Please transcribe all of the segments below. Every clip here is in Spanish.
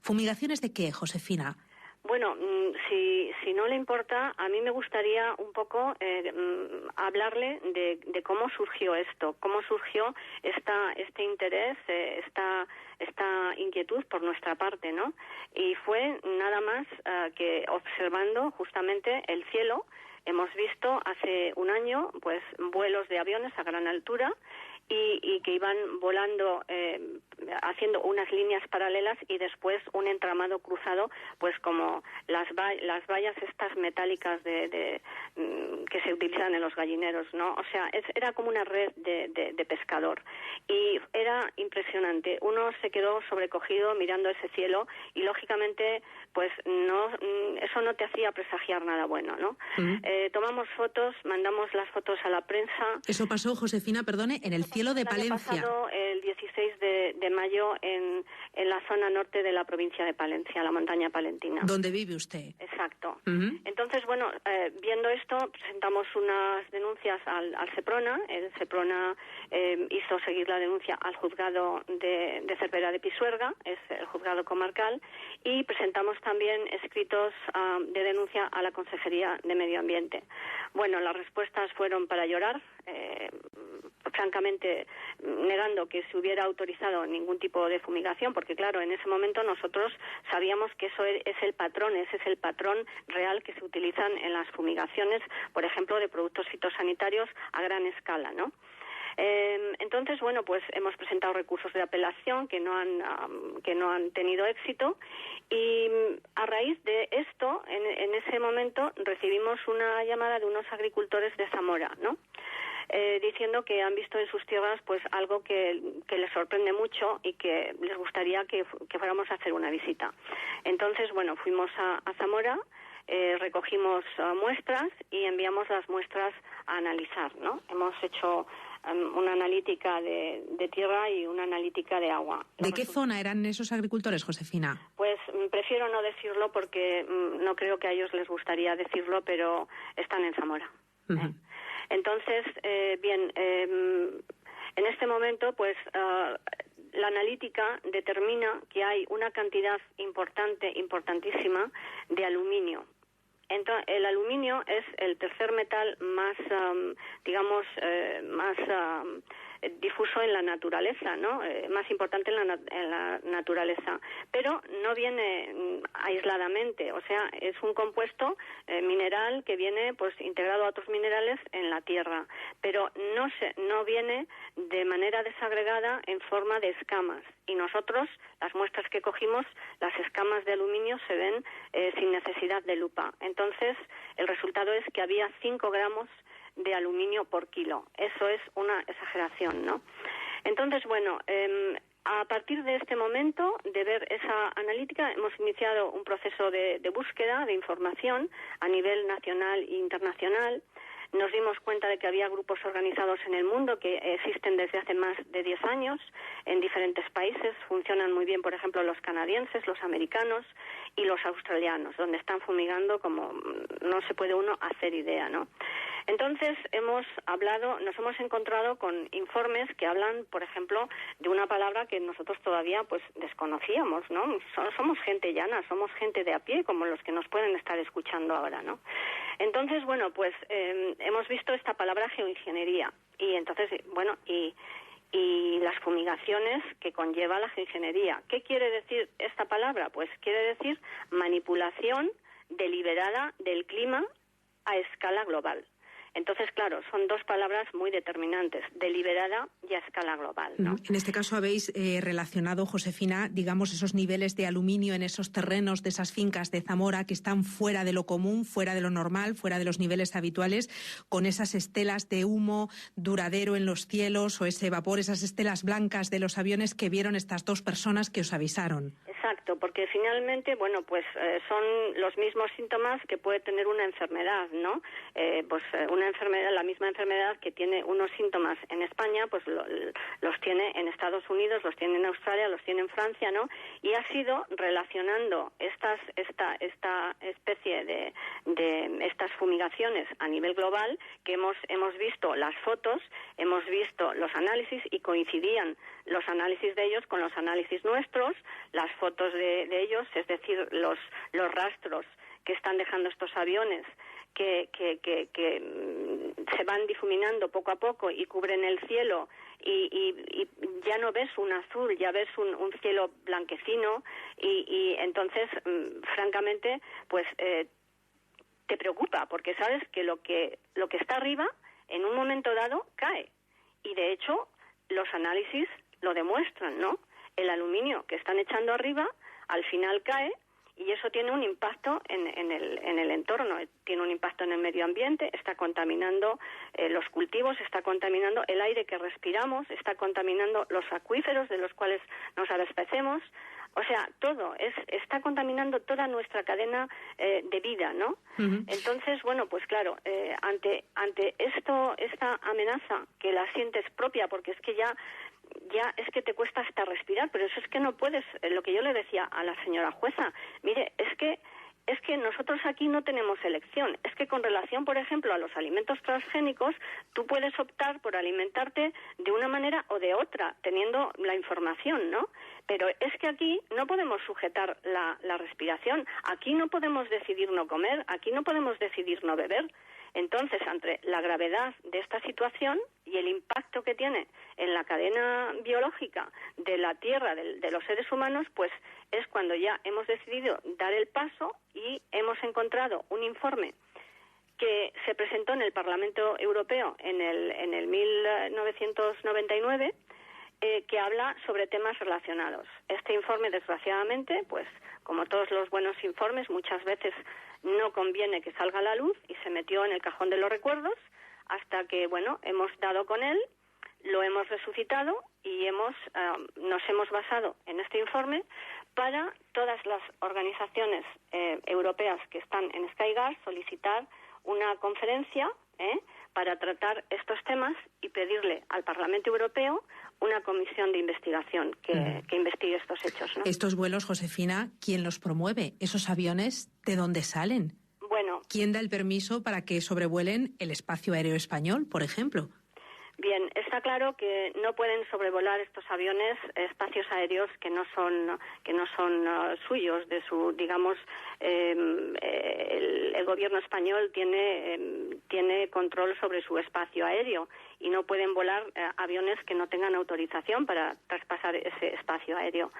¿Fumigaciones de qué, Josefina? Bueno, si no le importa, a mí me gustaría un poco hablarle de cómo surgió esto, cómo surgió este interés, esta inquietud por nuestra parte, ¿no? Y fue nada más que observando justamente el cielo. Hemos visto hace un año, pues, vuelos de aviones a gran altura y que iban volando, haciendo unas líneas paralelas y después un entramado cruzado, pues como las vallas estas metálicas que se utilizan en los gallineros, ¿no? O sea, era como una red de pescador y era impresionante. Uno se quedó sobrecogido mirando ese cielo y lógicamente, pues eso no te hacía presagiar nada bueno, ¿no? Tomamos fotos, mandamos las fotos a la prensa. Eso pasó, Josefina, perdone, en el cielo de Palencia. Pasado el 16 de mayo en la zona norte de la provincia de Palencia, la montaña palentina. ¿Dónde vive usted? Exacto. Entonces, bueno, viendo esto, presentamos unas denuncias al Seprona. El Seprona hizo seguir la denuncia al juzgado de Cervera de Pisuerga, es el juzgado comarcal, y presentamos también escritos de denuncia a la Consejería de Medio Ambiente. Bueno, las respuestas fueron para llorar, francamente negando que se hubiera autorizado ningún tipo de fumigación, porque claro, en ese momento nosotros sabíamos que eso es el patrón, ese es el patrón real que se utilizan en las fumigaciones, por ejemplo, de productos fitosanitarios a gran escala, ¿no? Entonces, bueno, pues hemos presentado recursos de apelación que no han tenido éxito y a raíz de esto, en ese momento recibimos una llamada de unos agricultores de Zamora, ¿no? Diciendo que han visto en sus tierras pues algo que les sorprende mucho y que les gustaría que fuéramos a hacer una visita. Entonces, bueno, fuimos a Zamora, recogimos muestras y enviamos las muestras a analizar, ¿no? Hemos hecho una analítica de tierra y una analítica de agua. ¿De qué zona eran esos agricultores, Josefina? Pues prefiero no decirlo porque no creo que a ellos les gustaría decirlo, pero están en Zamora. Entonces, bien, en este momento, pues la analítica determina que hay una cantidad importantísima de aluminio. Entonces, el aluminio es el tercer metal más, más difuso en la naturaleza, ¿no? Más importante en la naturaleza, pero no viene aisladamente, o sea, es un compuesto mineral que viene pues integrado a otros minerales en la tierra, pero no viene de manera desagregada en forma de escamas. Y nosotros, las muestras que cogimos, las escamas de aluminio se ven sin necesidad de lupa. Entonces, el resultado es que había 5 gramos de aluminio por kilo. Eso es una exageración, ¿no? Entonces, bueno, a partir de este momento, de ver esa analítica, hemos iniciado un proceso de búsqueda de información a nivel nacional e internacional. Nos dimos cuenta de que había grupos organizados en el mundo que existen desde hace más de 10 años en diferentes países. Funcionan muy bien, por ejemplo, los canadienses, los americanos y los australianos, donde están fumigando como no se puede uno hacer idea, ¿no? Entonces nos hemos encontrado con informes que hablan, por ejemplo, de una palabra que nosotros todavía pues desconocíamos, ¿no? Somos gente llana, somos gente de a pie, como los que nos pueden estar escuchando ahora, ¿no? Entonces, bueno, pues hemos visto esta palabra geoingeniería y entonces, bueno, y las fumigaciones que conlleva la geoingeniería. ¿Qué quiere decir esta palabra? Pues quiere decir manipulación deliberada del clima a escala global. Entonces, claro, son dos palabras muy determinantes, deliberada y a escala global, ¿no? En este caso habéis relacionado, Josefina, digamos, esos niveles de aluminio en esos terrenos de esas fincas de Zamora que están fuera de lo común, fuera de lo normal, fuera de los niveles habituales, con esas estelas de humo duradero en los cielos o ese vapor, esas estelas blancas de los aviones que vieron estas dos personas que os avisaron. Exacto, porque finalmente, bueno, pues son los mismos síntomas que puede tener una enfermedad, ¿no? Una enfermedad, la misma enfermedad que tiene unos síntomas en España, pues los tiene en Estados Unidos, los tiene en Australia, los tiene en Francia, ¿no? Y ha sido relacionando esta especie de estas fumigaciones a nivel global que hemos visto las fotos, hemos visto los análisis y coincidían los análisis de ellos con los análisis nuestros, las fotos de ellos, es decir, los rastros que están dejando estos aviones que se van difuminando poco a poco y cubren el cielo y ya no ves un azul, ya ves un cielo blanquecino y entonces, francamente, pues te preocupa porque sabes que lo que está arriba en un momento dado cae y de hecho los análisis lo demuestran, ¿no? El aluminio que están echando arriba al final cae y eso tiene un impacto en el entorno, tiene un impacto en el medio ambiente, está contaminando los cultivos, está contaminando el aire que respiramos, está contaminando los acuíferos de los cuales nos abastecemos, o sea, todo, está contaminando toda nuestra cadena de vida, ¿no? Uh-huh. Entonces, bueno, pues claro, ante esta amenaza que la sientes propia, porque es que ya es que te cuesta hasta respirar, pero eso es que no puedes, lo que yo le decía a la señora jueza, mire, es que nosotros aquí no tenemos elección, es que con relación, por ejemplo, a los alimentos transgénicos, tú puedes optar por alimentarte de una manera o de otra, teniendo la información, ¿no? Pero es que aquí no podemos sujetar la respiración, aquí no podemos decidir no comer, aquí no podemos decidir no beber. Entonces, ante la gravedad de esta situación y el impacto que tiene en la cadena biológica de la Tierra, de los seres humanos, pues es cuando ya hemos decidido dar el paso y hemos encontrado un informe que se presentó en el Parlamento Europeo en el 1999, que habla sobre temas relacionados. Este informe, desgraciadamente, pues como todos los buenos informes, muchas veces no conviene que salga a la luz y se metió en el cajón de los recuerdos hasta que, bueno, hemos dado con él, lo hemos resucitado y nos hemos basado en este informe para todas las organizaciones europeas que están en Skygas solicitar una conferencia para tratar estos temas y pedirle al Parlamento Europeo una comisión de investigación que investigue estos hechos, ¿no? Estos vuelos, Josefina, ¿quién los promueve? ¿Esos aviones de dónde salen? Bueno, ¿quién da el permiso para que sobrevuelen el espacio aéreo español, por ejemplo? Bien, está claro que no pueden sobrevolar estos aviones espacios aéreos que no son suyos, de su, digamos, el gobierno español tiene control sobre su espacio aéreo y no pueden volar aviones que no tengan autorización para traspasar ese espacio aéreo.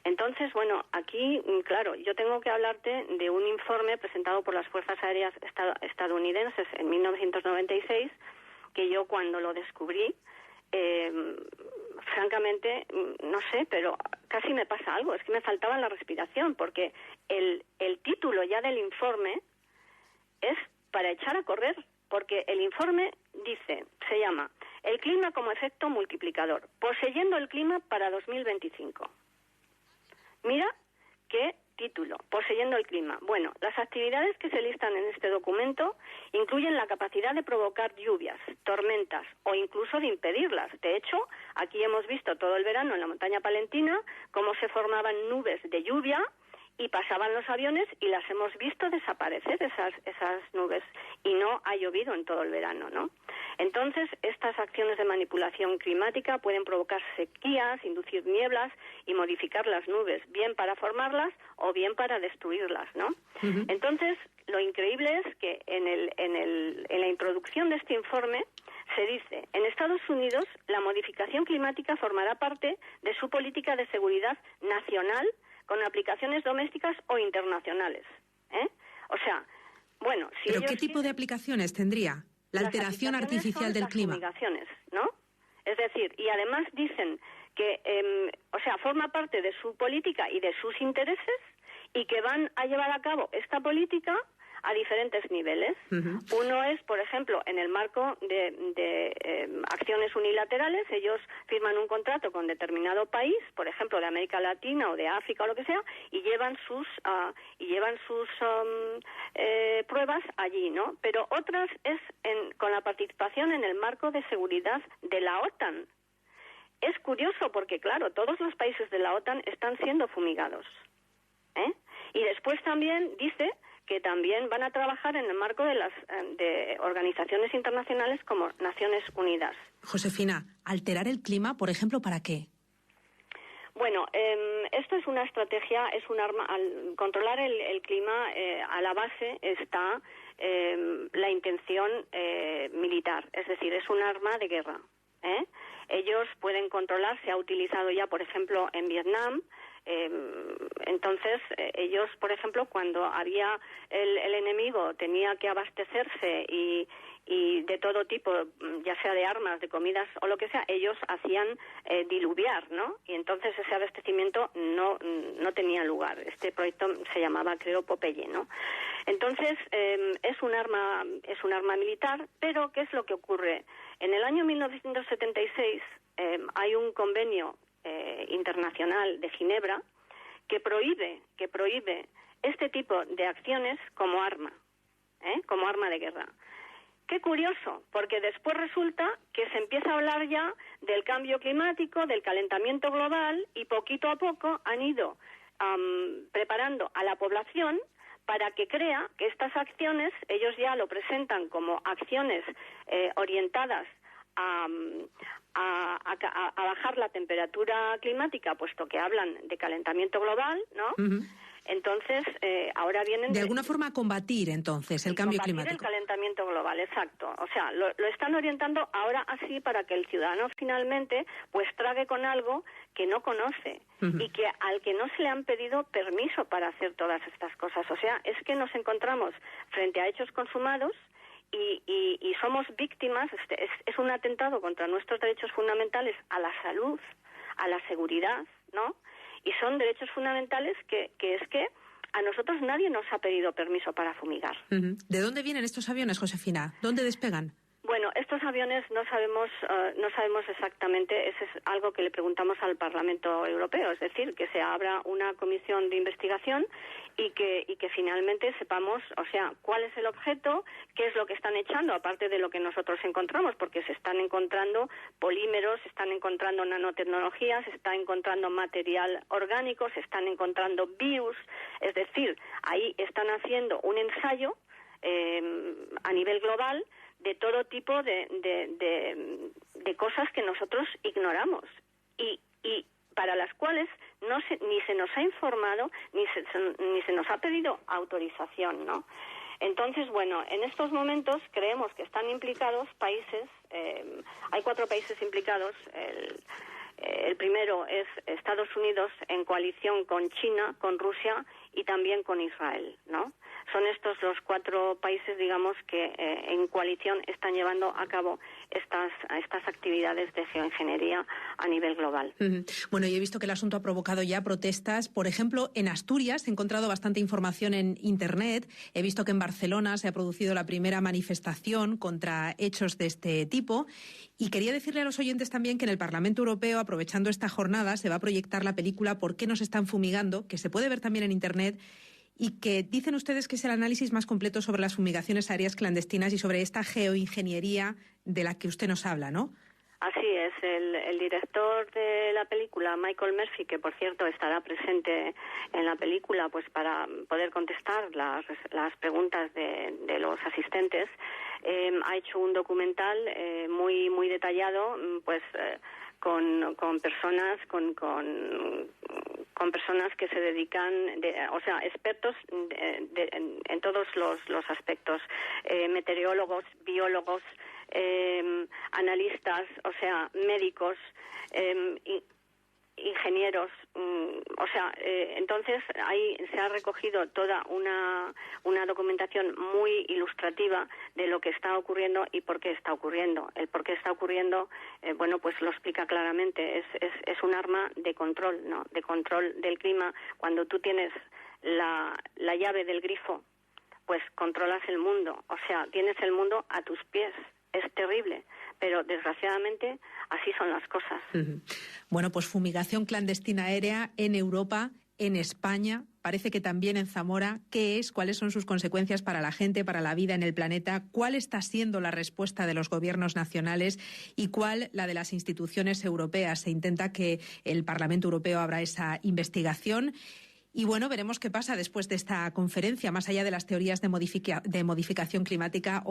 Entonces, bueno, aquí, claro, yo tengo que hablarte de un informe presentado por las Fuerzas Aéreas estadounidenses en 1996, que yo cuando lo descubrí, francamente, no sé, pero casi me pasa algo, es que me faltaba la respiración, porque el título ya del informe es para echar a correr, porque el informe se llama El clima como efecto multiplicador, poseyendo el clima para 2025. Mira qué título, poseyendo el clima. Bueno, las actividades que se listan en este documento incluyen la capacidad de provocar lluvias, tormentas o incluso de impedirlas. De hecho, aquí hemos visto todo el verano en la montaña palentina cómo se formaban nubes de lluvia y pasaban los aviones y las hemos visto desaparecer esas nubes y no ha llovido en todo el verano, ¿no? Entonces, estas acciones de manipulación climática pueden provocar sequías, inducir nieblas y modificar las nubes, bien para formarlas o bien para destruirlas, ¿no? Uh-huh. Entonces, lo increíble es que en la introducción de este informe se dice: en Estados Unidos la modificación climática formará parte de su política de seguridad nacional con aplicaciones domésticas o internacionales. O sea, bueno, si ¿pero qué tipo de aplicaciones tendría la alteración artificial del clima? Las fumigaciones, ¿no? Es decir, y además dicen que, forma parte de su política y de sus intereses y que van a llevar a cabo esta política a diferentes niveles. Uh-huh. Uno es, por ejemplo, en el marco de acciones unilaterales. Ellos firman un contrato con determinado país, por ejemplo, de América Latina o de África o lo que sea, y llevan sus pruebas allí, ¿no? Pero otras es con la participación en el marco de seguridad de la OTAN. Es curioso porque, claro, todos los países de la OTAN están siendo fumigados, Y después también dice que también van a trabajar en el marco de organizaciones internacionales como Naciones Unidas. Josefina, ¿alterar el clima, por ejemplo, para qué? Bueno, esto es una estrategia, es un arma. Al controlar el clima, a la base está la intención militar, es decir, es un arma de guerra. Ellos pueden controlar, se ha utilizado ya, por ejemplo, en Vietnam. Entonces, ellos, por ejemplo, cuando había el enemigo tenía que abastecerse y de todo tipo, ya sea de armas, de comidas o lo que sea, ellos hacían diluviar, ¿no? Y entonces ese abastecimiento no tenía lugar. Este proyecto se llamaba, creo, Popeye, ¿no? Entonces, es un arma militar, pero ¿qué es lo que ocurre? En el año 1976 hay un convenio internacional de Ginebra que prohíbe este tipo de acciones como arma de guerra. Qué curioso, porque después resulta que se empieza a hablar ya del cambio climático, del calentamiento global, y poquito a poco han ido preparando a la población para que crea que estas acciones, ellos ya lo presentan como acciones orientadas a bajar la temperatura climática, puesto que hablan de calentamiento global, ¿no? Uh-huh. Entonces, ahora vienen... De alguna forma a combatir, entonces, el cambio climático. El calentamiento global, exacto. O sea, lo están orientando ahora así para que el ciudadano finalmente pues trague con algo que no conoce y que al que no se le han pedido permiso para hacer todas estas cosas. O sea, es que nos encontramos frente a hechos consumados y somos víctimas. Es un atentado contra nuestros derechos fundamentales a la salud, a la seguridad, ¿no? Y son derechos fundamentales que es que a nosotros nadie nos ha pedido permiso para fumigar. Uh-huh. ¿De dónde vienen estos aviones, Josefina? ¿Dónde despegan? Bueno, estos aviones no sabemos exactamente. Eso es algo que le preguntamos al Parlamento Europeo, es decir, que se abra una comisión de investigación y que finalmente sepamos, o sea, cuál es el objeto, qué es lo que están echando, aparte de lo que nosotros encontramos, porque se están encontrando polímeros, se están encontrando nanotecnologías, se está encontrando material orgánico, se están encontrando virus, es decir, ahí están haciendo un ensayo a nivel global de todo tipo de cosas que nosotros ignoramos y para las cuales ni se nos ha informado ni se nos ha pedido autorización, ¿no? Entonces, bueno, en estos momentos creemos que están implicados países, hay 4 países implicados. El primero es Estados Unidos en coalición con China, con Rusia y también con Israel, ¿no? Son estos los 4 países, digamos, que en coalición están llevando a cabo estas actividades de geoingeniería a nivel global. Uh-huh. Bueno, y he visto que el asunto ha provocado ya protestas. Por ejemplo, en Asturias he encontrado bastante información en Internet. He visto que en Barcelona se ha producido la primera manifestación contra hechos de este tipo. Y quería decirle a los oyentes también que en el Parlamento Europeo, aprovechando esta jornada, se va a proyectar la película ¿Por qué nos están fumigando?, que se puede ver también en Internet, y que dicen ustedes que es el análisis más completo sobre las fumigaciones aéreas clandestinas y sobre esta geoingeniería de la que usted nos habla, ¿no? Así es, el director de la película, Michael Murphy, que por cierto estará presente en la película pues para poder contestar las preguntas de los asistentes, ha hecho un documental muy muy detallado, pues con personas con personas que se dedican, o sea, expertos en todos los aspectos, meteorólogos, biólogos, analistas, o sea, médicos, ingenieros, o sea, entonces ahí se ha recogido toda una documentación muy ilustrativa de lo que está ocurriendo y por qué está ocurriendo. El por qué está ocurriendo, bueno, pues lo explica claramente. Es un arma de control, ¿no? De control del clima. Cuando tú tienes la llave del grifo, pues controlas el mundo. O sea, tienes el mundo a tus pies. Es terrible, pero desgraciadamente así son las cosas. Uh-huh. Bueno, pues fumigación clandestina aérea en Europa, en España, parece que también en Zamora. ¿Qué es? ¿Cuáles son sus consecuencias para la gente, para la vida en el planeta? ¿Cuál está siendo la respuesta de los gobiernos nacionales y cuál la de las instituciones europeas? Se intenta que el Parlamento Europeo abra esa investigación. Y bueno, veremos qué pasa después de esta conferencia, más allá de las teorías de modificación climática.